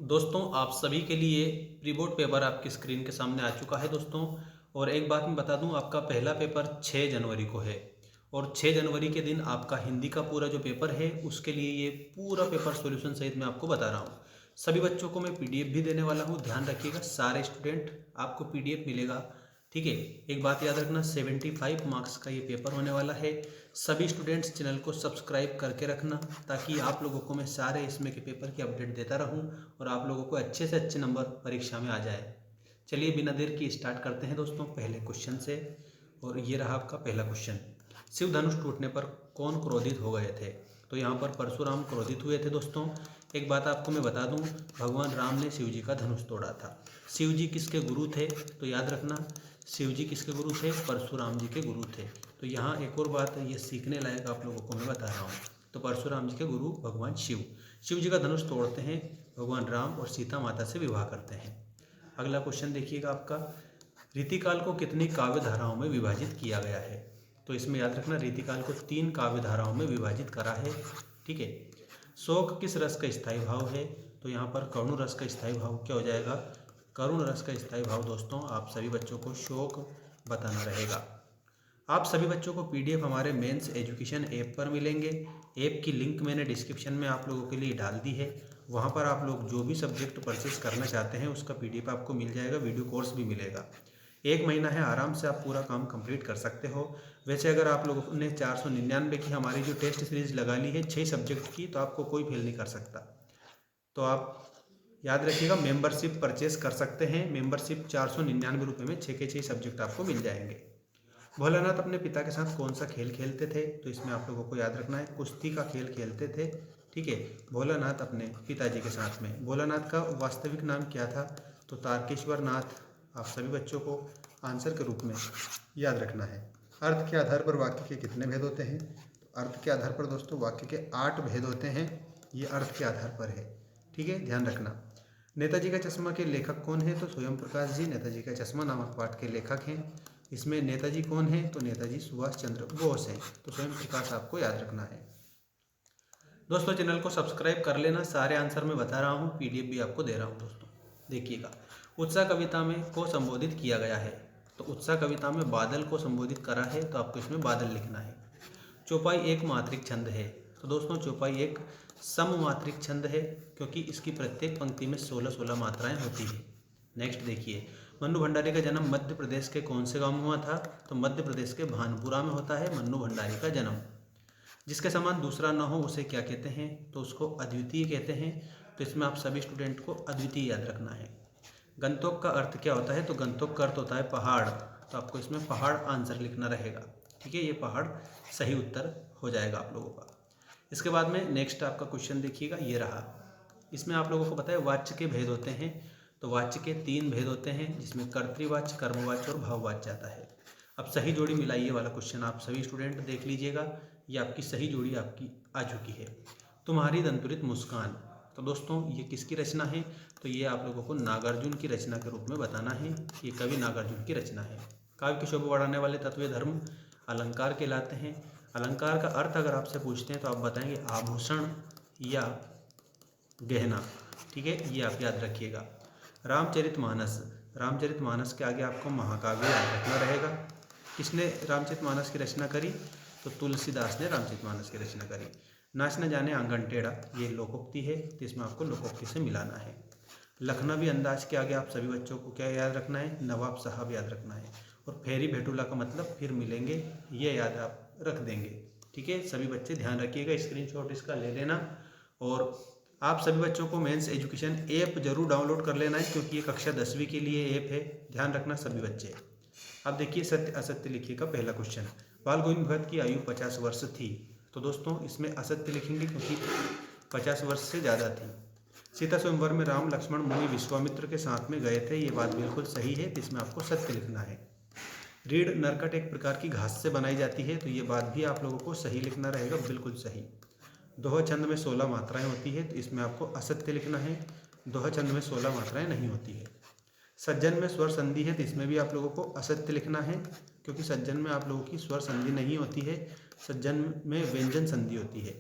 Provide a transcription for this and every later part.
दोस्तों आप सभी के लिए प्री बोर्ड पेपर आपकी स्क्रीन के सामने आ चुका है दोस्तों। और एक बात मैं बता दूं, आपका पहला पेपर 6 जनवरी को है और 6 जनवरी के दिन आपका हिंदी का पूरा जो पेपर है उसके लिए ये पूरा पेपर सॉल्यूशन सहित मैं आपको बता रहा हूँ। सभी बच्चों को मैं पीडीएफ भी देने वाला हूँ, ध्यान रखिएगा सारे स्टूडेंट आपको पीडीएफ मिलेगा। ठीक है, एक बात याद रखना, 75 मार्क्स का ये पेपर होने वाला है। सभी स्टूडेंट्स चैनल को सब्सक्राइब करके रखना ताकि आप लोगों को मैं सारे इसमें के पेपर की अपडेट देता रहूं और आप लोगों को अच्छे से अच्छे नंबर परीक्षा में आ जाए। चलिए बिना देर की स्टार्ट करते हैं दोस्तों पहले क्वेश्चन से। और ये रहा आपका पहला क्वेश्चन, शिव धनुष टूटने पर कौन क्रोधित हो गए थे? तो यहाँ पर परशुराम क्रोधित हुए थे दोस्तों। एक बात आपको मैं बता दूं, भगवान राम ने शिव जी का धनुष तोड़ा था। शिव जी किसके गुरु थे? तो याद रखना, शिव जी किसके गुरु थे? परशुराम जी के गुरु थे। तो यहाँ एक और बात ये सीखने लायक आप लोगों को मैं बता रहा हूँ। तो परशुराम जी के गुरु भगवान शिव, शिव जी का धनुष तोड़ते हैं, भगवान राम और सीता माता से विवाह करते हैं। अगला क्वेश्चन देखिएगा आपका, रीतिकाल को कितनी काव्य धाराओं में विभाजित किया गया है? तो इसमें याद रखना, रीतिकाल को 3 काव्य धाराओं में विभाजित करा है। ठीक है, शोक किस रस का स्थायी भाव है? तो यहाँ पर करुण रस का स्थायी भाव क्या हो जाएगा? करुण रस का स्थायी भाव दोस्तों आप सभी बच्चों को शोक बताना रहेगा। आप सभी बच्चों को पीडीएफ हमारे मेंस एजुकेशन ऐप पर मिलेंगे। ऐप की लिंक मैंने डिस्क्रिप्शन में आप लोगों के लिए डाल दी है। वहाँ पर आप लोग जो भी सब्जेक्ट परचेस करना चाहते हैं उसका पीडीएफ आपको मिल जाएगा, वीडियो कोर्स भी मिलेगा। 1 महीना है, आराम से आप पूरा काम कंप्लीट कर सकते हो। वैसे अगर आप लोगों ने 499 की हमारी जो टेस्ट सीरीज लगा ली है 6 सब्जेक्ट की, तो आपको कोई फेल नहीं कर सकता। तो आप याद रखिएगा, मेंबरशिप परचेस कर सकते हैं। मेंबरशिप 499 रुपये में 6 के 6 सब्जेक्ट आपको मिल जाएंगे। भोलानाथ अपने पिता के साथ कौन सा खेल खेलते थे? तो इसमें आप लोगों को याद रखना है, कुश्ती का खेल खेलते थे। ठीक है, भोलानाथ अपने पिताजी के साथ में। भोलानाथ का वास्तविक नाम क्या था? तो तारकेश्वर नाथ। आप सभी बच्चों को आंसर के रूप में याद रखना है। अर्थ के आधार पर वाक्य के कितने भेद होते हैं? तो अर्थ के आधार पर दोस्तों वाक्य के 8 भेद होते हैं। ये अर्थ के आधार पर है। ठीक है, ध्यान रखना। नेताजी का चश्मा के लेखक कौन है? तो स्वयं प्रकाश जी नेताजी का चश्मा नामक पाठ के लेखक हैं। इसमें नेताजी कौन है? तो नेताजी सुभाष चंद्र बोस हैं। तो स्वयं प्रकाश आपको याद रखना है। दोस्तों चैनल को सब्सक्राइब कर लेना, सारे आंसर मैं बता रहा हूँ, पीडीएफ भी आपको दे रहा हूँ दोस्तों। देखिएगा, उत्साह कविता में को संबोधित किया गया है? तो उत्साह कविता में बादल को संबोधित करा है, तो आपको इसमें बादल लिखना है। चौपाई एक मात्रिक छंद है? तो दोस्तों चौपाई एक सममात्रिक छंद है, क्योंकि इसकी प्रत्येक पंक्ति में 16-16 मात्राएं होती है। नेक्स्ट देखिए, मन्नू भंडारी का जन्म मध्य प्रदेश के कौन से गांव में हुआ था? तो मध्य प्रदेश के भानपुरा में होता है मन्नू भंडारी का जन्म। जिसके समान दूसरा न हो उसे क्या कहते हैं? तो उसको अद्वितीय कहते हैं। तो इसमें आप सभी स्टूडेंट को अद्वितीय याद रखना है। गंतोक का अर्थ क्या होता है? तो गंतोक का अर्थ होता है पहाड़। तो आपको इसमें पहाड़ आंसर लिखना रहेगा। ठीक है, ये पहाड़ सही उत्तर हो जाएगा आप लोगों का। इसके बाद में नेक्स्ट आपका क्वेश्चन देखिएगा, ये रहा। इसमें आप लोगों को पता है वाच्य के भेद होते हैं। तो वाच्य के 3 भेद होते हैं, जिसमें कर्तृवाच्य, कर्मवाच्य और भाववाच्य आता है। अब सही जोड़ी मिलाइए वाला क्वेश्चन आप सभी स्टूडेंट देख लीजिएगा। ये आपकी सही जोड़ी आपकी आ चुकी है। तुम्हारी दंतुरित मुस्कान, तो दोस्तों ये किसकी रचना है? तो ये आप लोगों को नागार्जुन की रचना के रूप में बताना है। ये कवि नागार्जुन की रचना है। काव्य की शोभा बढ़ाने वाले तत्व धर्म अलंकार कहलाते हैं। अलंकार का अर्थ अगर आपसे पूछते हैं तो आप बताएंगे आभूषण या गहना। ठीक है, ये आप याद रखिएगा। रामचरितमानस, रामचरितमानस के आगे आपको महाकाव्य याद रखना रहेगा। किसने रामचरितमानस की रचना करी? तो तुलसीदास ने रामचरितमानस की रचना करी। नाच न जाने आंगन टेढ़ा, ये लोकोक्ति है, तो इसमें आपको लोकोक्ति से मिलाना है। लखनवी अंदाज के आगे आप सभी बच्चों को क्या याद रखना है? नवाब साहब याद रखना है। और फेरी भेटूला का मतलब फिर मिलेंगे, ये याद आप रख देंगे। ठीक है, सभी बच्चे ध्यान रखिएगा, स्क्रीनशॉट इसका ले लेना। और आप सभी बच्चों को मेंस एजुकेशन ऐप जरूर डाउनलोड कर लेना है, क्योंकि ये कक्षा 10वीं के लिए ऐप है। ध्यान रखना सभी बच्चे। अब देखिए, सत्य असत्य लिखिए का पहला क्वेश्चन। बाल गोविंद भगत की आयु 50 वर्ष थी। तो दोस्तों इसमें असत्य लिखेंगे, क्योंकि 50 वर्ष से ज़्यादा थी। सीता स्वयंवर में राम लक्ष्मण मुनि विश्वामित्र के साथ में गए थे, ये बात बिल्कुल सही है, तो इसमें आपको सत्य लिखना है। रीढ़ नरकट एक प्रकार की घास से बनाई जाती है, तो ये बात भी आप लोगों को सही लिखना रहेगा, बिल्कुल सही। दोहा छंद में 16 मात्राएं होती है, तो इसमें आपको असत्य लिखना है। दोहा छंद में 16 मात्राएं नहीं होती है। सज्जन में स्वर संधि है, तो इसमें भी आप लोगों को असत्य लिखना है, क्योंकि सज्जन में आप लोगों की स्वर संधि नहीं होती है, सज्जन में व्यंजन संधि होती है।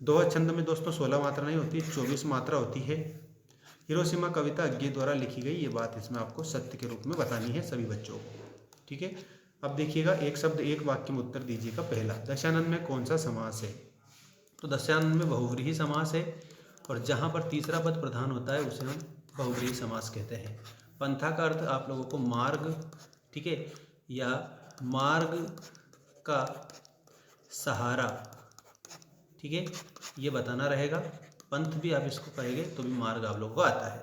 दोहा छंद में दोस्तों 16 मात्रा नहीं होती, 24 मात्रा होती है। हिरोशिमा कविता अज्ञे द्वारा लिखी गई, ये बात इसमें आपको सत्य के रूप में बतानी है सभी बच्चों को। ठीक है, अब देखिएगा एक शब्द एक वाक्य में उत्तर दीजिएगा। पहला, दशानन में कौन सा समास है? तो दशानन में बहुव्रीहि समास है, और जहाँ पर तीसरा पद प्रधान होता है उसे हम बहुव्रीहि समास कहते हैं। पंथा का अर्थ आप लोगों को मार्ग, ठीक है, या मार्ग का सहारा, ठीक है, ये बताना रहेगा। पंथ भी आप इसको कहेंगे तो भी मार्ग आप लोगों को आता है।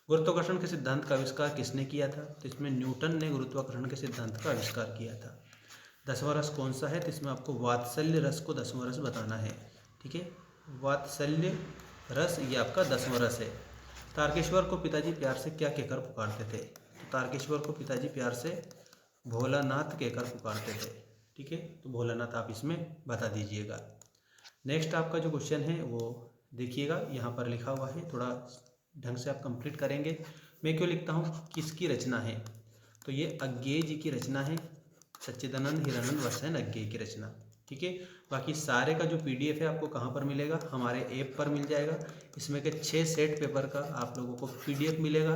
गुरुत्वाकर्षण के सिद्धांत का आविष्कार किसने किया था? तो इसमें न्यूटन ने गुरुत्वाकर्षण के सिद्धांत का आविष्कार किया था। 10वां रस कौन सा है? तो इसमें आपको वात्सल्य रस को 10वां रस बताना है। ठीक है, वात्सल्य रस ये आपका 10वां रस है। तारकेश्वर को पिताजी प्यार से क्या कहकर पुकारते थे? तो तारकेश्वर को पिताजी प्यार से भोलानाथ कहकर पुकारते थे। ठीक है, तो भोलानाथ आप इसमें बता दीजिएगा। नेक्स्ट आपका जो क्वेश्चन है वो देखिएगा, यहाँ पर लिखा हुआ है, थोड़ा ढंग से आप कंप्लीट करेंगे। मैं क्यों लिखता हूँ किसकी रचना है? तो ये अज्ञेय जी की रचना है, सच्चिदानंद हिरानंद वत्सयन अज्ञेय की रचना। ठीक है, बाकी सारे का जो PDF है आपको कहाँ पर मिलेगा? हमारे ऐप पर मिल जाएगा। इसमें के 6 सेट पेपर का आप लोगों को PDF मिलेगा।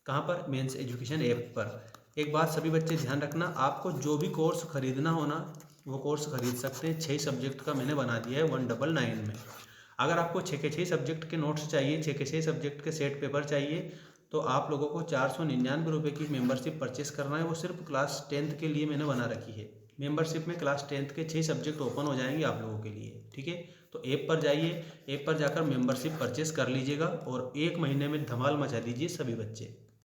कहाँ पर? मेंस एजुकेशन ऐप पर। एक बात सभी बच्चे ध्यान रखना, आपको जो भी कोर्स खरीदना हो ना वो कोर्स खरीद सकते हैं। 6 सब्जेक्ट का मैंने बना दिया है 199 में। अगर आपको 6 के 6 सब्जेक्ट के नोट्स चाहिए, 6 के 6 सब्जेक्ट के सेट पेपर चाहिए, तो आप लोगों को 499 रुपये की मेंबरशिप परचेस करना है। वो सिर्फ क्लास 10th के लिए मैंने बना रखी है। मेंबरशिप में क्लास 10th के 6 सब्जेक्ट ओपन हो जाएंगे आप लोगों के लिए। ठीक है, तो ऐप पर जाइए, ऐप पर जाकर मेंबरशिप परचेस कर लीजिएगा और 1 महीने में धमाल मचा दीजिए सभी बच्चे।